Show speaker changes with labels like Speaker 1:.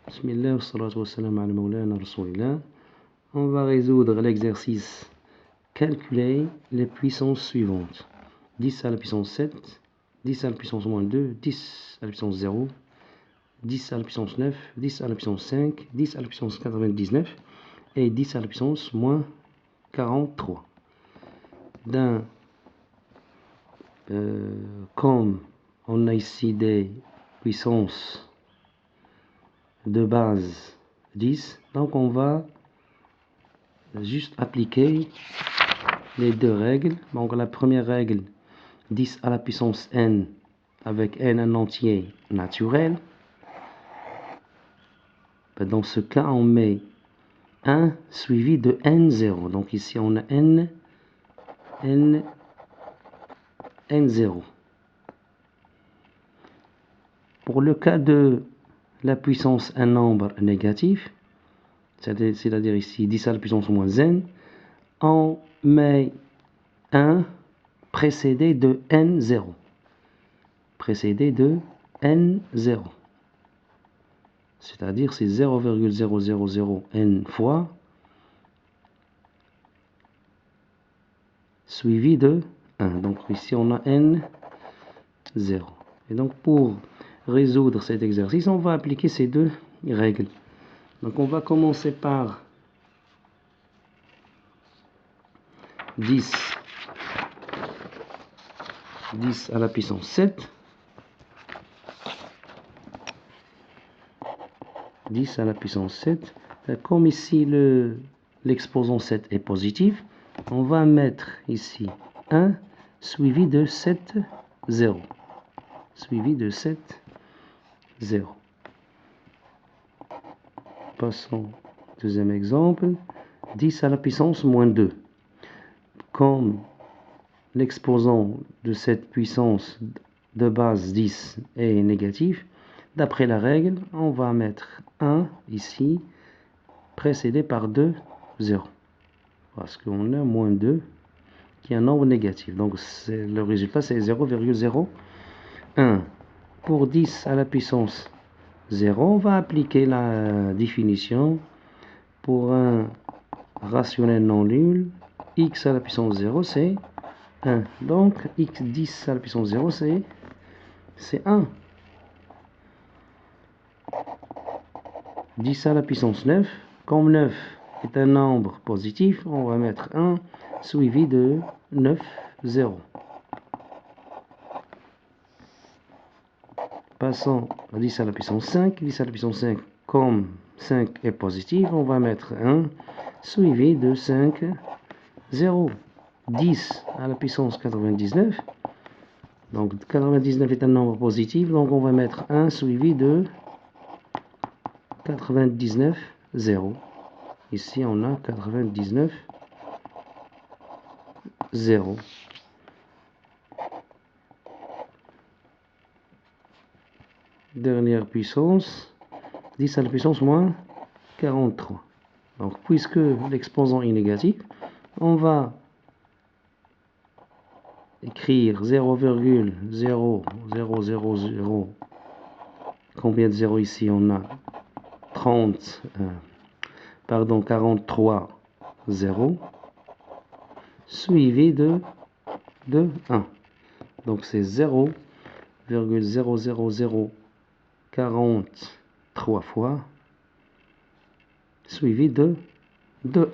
Speaker 1: Bismillah wa salatu wa salam ala maulana rasoulillah. On va résoudre l'exercice. Calculer les puissances suivantes. 10 à la puissance 7, 10 à la puissance moins 2, 10 à la puissance 0, 10 à la puissance 9, 10 à la puissance 5, 10 à la puissance 99 et 10 à la puissance moins 43. Comme on a ici des puissances de base 10, donc on va juste appliquer les deux règles. Donc la première règle, 10 à la puissance n avec n un entier naturel. Dans ce cas, on met 1 suivi de n0. Donc ici, on a n0. Pour le cas de la puissance un nombre négatif, c'est-à-dire ici 10 à la puissance moins n, on met 1 précédé de n0. Précédé de n0. C'est-à-dire c'est 0,000 n fois suivi de 1. Donc ici on a n0. Et donc pour résoudre cet exercice, on va appliquer ces deux règles. Donc on va commencer par 10 à la puissance 7. 10 à la puissance 7. Comme ici l'exposant 7 est positif, on va mettre ici 1 suivi de 7, 0. Suivi de 7, 0. Passons au deuxième exemple. 10 à la puissance moins 2. Comme l'exposant de cette puissance de base 10 est négatif, d'après la règle, on va mettre 1 ici, précédé par 2, 0. Parce qu'on a moins 2 qui est un nombre négatif. Donc le résultat c'est 0,01. Pour 10 à la puissance 0, on va appliquer la définition pour un rationnel non nul. X à la puissance 0 c'est 1. Donc x 10 à la puissance 0 c'est 1. 10 à la puissance 9, comme 9 est un nombre positif, on va mettre 1 suivi de 9, 0. Passons à 10 à la puissance 5. 10 à la puissance 5, comme 5 est positif, on va mettre 1 suivi de 5, 0. 10 à la puissance 99. Donc 99 est un nombre positif, donc on va mettre 1 suivi de 99, 0. Ici on a 99, 0. Dernière puissance, 10 à la puissance moins 43. Donc puisque l'exposant est négatif, on va écrire 0,0000. Combien de 0 ici? On a 43 0 suivi de 1. Donc c'est 0,00043 fois suivi de 1.